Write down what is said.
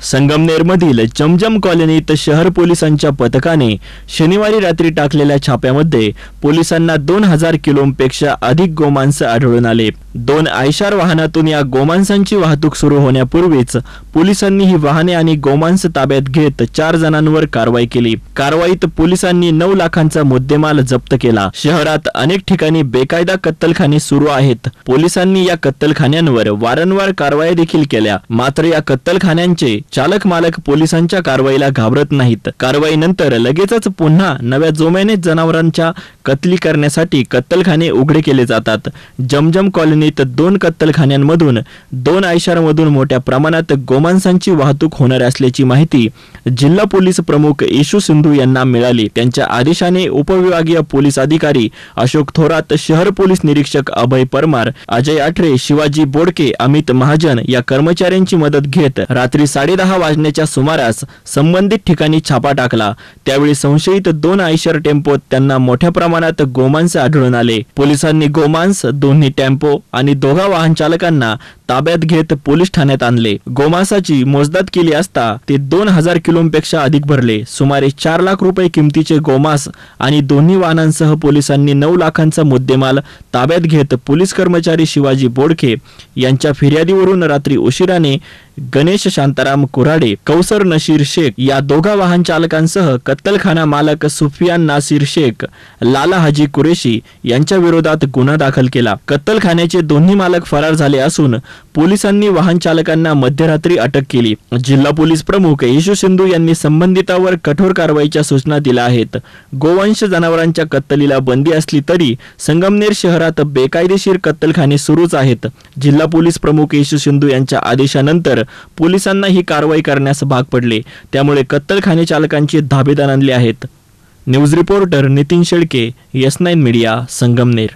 संगमनेरमधील जमजम कॉलनीत शहर पोलिसांच्या पथकाने शनिवारी रात्री टाकलेल्या छाप्यामध्ये पोलिसांना 2000 किलोपेक्षा अधिक गोमांस आढळून आले। 2 आयशार वाहनातून या गोमांसांची वाहतूक सुरू होण्यापूर्वीच पोलिसांनी ही वाहने आणि गोमांस ताब्यात घेत 4 जणांवर कारवाई केली। कारवाईत पोलिसांनी 9 लाखांचा मुद्देमाल जप्त केला। शहरात अनेक ठिकाणी बेकायदा कत्तलखाने सुरू आहेत। पोलिसांनी या कत्तलखान्यांवर वारंवार कारवाई देखील केल्या, मात्र या कत्तलखान्यांचे चालक मालक पोलिसांच्या कारवाईला घाबरत नाहीत। कारवाईनंतर लगेचच पुन्हा नव्या जोम्याने जनावरांच्या कत्तली करण्यासाठी कत्तलखाने उघडे केले जातात। जमजम कॉलनीत 2 कत्तलखान्यांमधून 2 आयशारमधून मोठ्या प्रमाणात गोमांसांची वाहतूक होणार असल्याची माहिती जिल्हा पोलीस प्रमुख येशू सिंधू यांना मिळाली। त्यांच्या आदेशाने उपविभागीय पोलीस अधिकारी अशोक थोरात, शहर पोलीस निरीक्षक अभय परमार, अजय आठरे, शिवाजी बोडके, अमित महाजन या कर्मचाऱ्यांची मदत घेत रात्री 10:30 वाजण्याच्या सुमारास संबंधित ठिकाणी छापा टाकला। त्यावेळी संशयित 2 आयशर टेम्पोत त्यांना मोठ्या प्रमाणात गोमांस आढळून आले। पोलिसांनी गोमांस, दोन्ही टेम्पो आणि 2 वाहन चालकांना ताब्यात घेत पोलीस ठाण्यात आणले। गोमांसाची मोजदाद केली असता ते 2000 किलोपेक्षा अधिक भरले। सुमारे 4 लाख रुपये किमतीचे गोमांस आणि दोन्ही वाहनांसह पोलिसांनी 9 लाखांचा मुद्देमाल ताब्यात घेत पोलीस कर्मचारी शिवाजी बोडके यांच्या फिर्यादीवरून रात्री उशिराने गणेश शांताराम कुऱ्हाडे, कौसर नशीर शेख या 2 वाहन चालकांसह कत्तलखाना मालक सुफियान नासिर शेख, लाला हाजी कुरेशी यांच्या विरोधात गुन्हा दाखल केला। कत्तलखान्याचे दोन्ही मालक फरार झाले असून पोलिसांनी वाहन चालकांना मध्यरात्री अटक केली। जिल्हा पोलीस प्रमुख येशू सिंधू यांनी संबंधितांवर कठोर कारवाईच्या सूचना दिल्या आहेत। गोवंश जनावरांच्या कत्तलीला बंदी असली तरी संगमनेर शहरात बेकायदेशीर कत्तलखाने सुरूच आहेत। जिल्हा पोलीस प्रमुख येशू सिंधू यांच्या आदेशानंतर पोलिसांना ही कारवाई करण्यास भाग पडले, त्यामुळे कत्तलखाने चालकांची धाबेदार आणली आहेत। News reporter Nitin Shelke, S9 media, Sangamner.